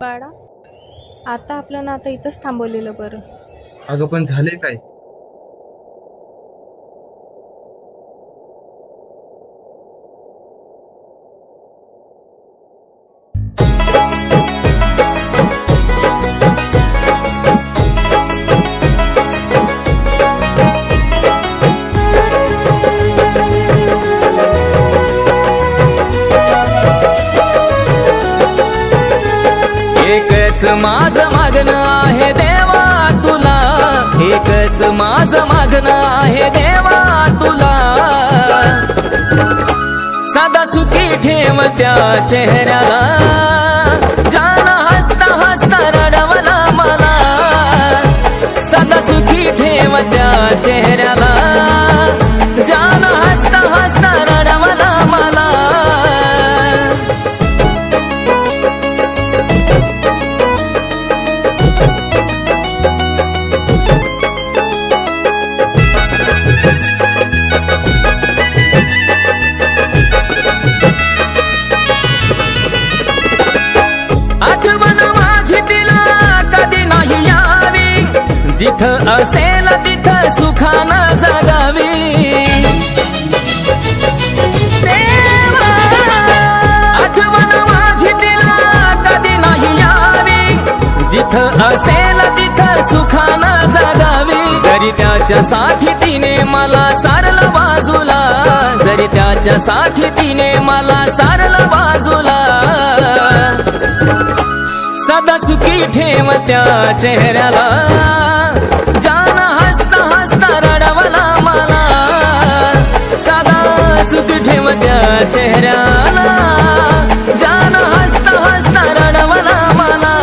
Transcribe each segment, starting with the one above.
बाळा, आता आपलं नातं इथंच थांबवलेलं बरं. अगं पण झाले काय? एकच माझं मागणं आहे देवा तुला, एकच माझं मागणं आहे देवा तुला. सदा सुखी ठेव त्या चेहऱ्याला, जान हसता हसता रडवला मला. सदा सुखी ठेव त्या चेहऱ्याला, जान हसता हसता रडवला मला. आठवण माझी तिला कधी नाही यावी, जिथं असेल तिथं सुखानं जगावी. देवा, आठवण माझी तिला कधी नाही यावी, जिथं असेल तिथं सुखानं जगावी. जरी त्याच्यासाठी तिने मला सारलं बाजूला, जरी त्याच्यासाठी तिने मला सारलं बाजूला. सदा सुखी ठेव त्या चेहऱ्याला, जान हसता हसता रडवला मला. सदा सुखी ठेव त्या चेहऱ्याला, जान हसता हसता रडवला मला.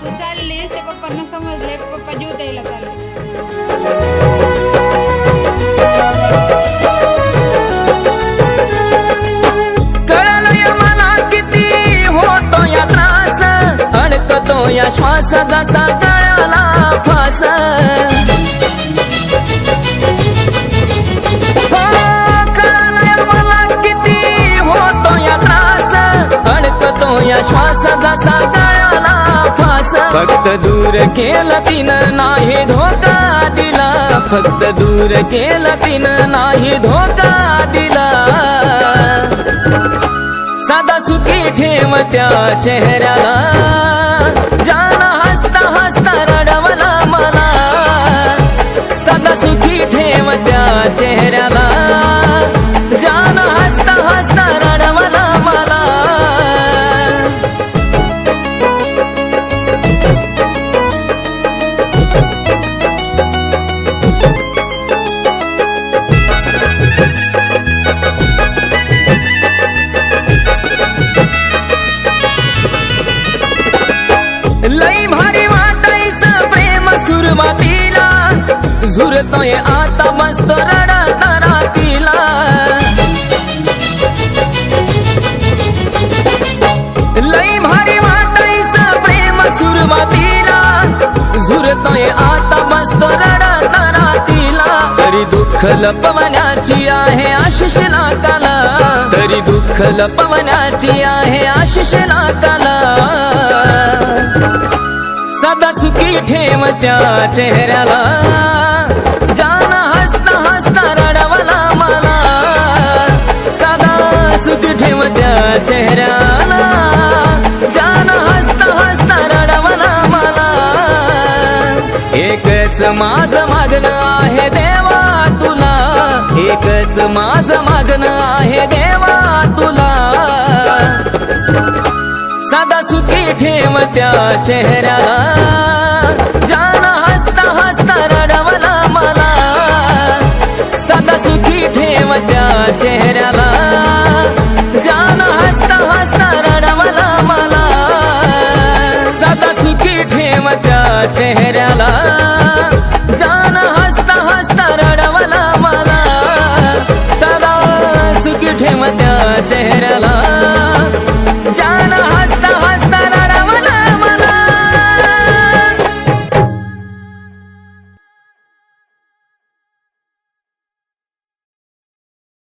तू चाललीस ते पप्पांना समजले, पप्पा जीव द्यायला चालले. कळलंय मला किती होतो या त्रास, अडकतो या श्वास जसा गळ्याला फास. कळलंय मला किती होतो या त्रास, अडकतो या श्वास जसा गळ्याला फास. फक्त दूर केलं तिनं नाही धोका दिला, फक्त दूर केलं तिनं नाही धोका दिला. सदा सुखी ठेव त्या चेहऱ्याला, जान हसता हसता रडवला मला. सदा सुखी ठेव त्या चेहऱ्याला, जान हसता हसता रडवला मला. लई भारी वाटायचं प्रेम सुरुवातीला, झुरतोय आता बसतो रडत रातीला. लई भारी वाटायचं प्रेम सुरुवातीला, झुरतोय आता बसतो रडत रातीला. तरी दुःख लपवण्याची आहे आशिषला कला, तरी दुःख लपवण्याची आहे आशिषला कला. सदा सुखी ठेव त्या चेहऱ्याला, जान हसता हसता रडवला मला. सदा सुखी ठेव त्या चेहऱ्याला, जान हसता हसता रडवला मला. एकच माझं मागणं आहे देवा तुला, एकच माझं मागणं आहे देवा तुला. सदा सुखी ठेव त्या चेहऱ्याला, जान हसता हसता रडवला मला. सदा सुखी ठेव त्या चेहऱ्याला, जान हसता हसता रडवला मला. सदा सुखी ठेव त्या चेहऱ्याला, जान हसता हसता रडवला मला. सदा सुखी ठेव त्या चेहऱ्याला,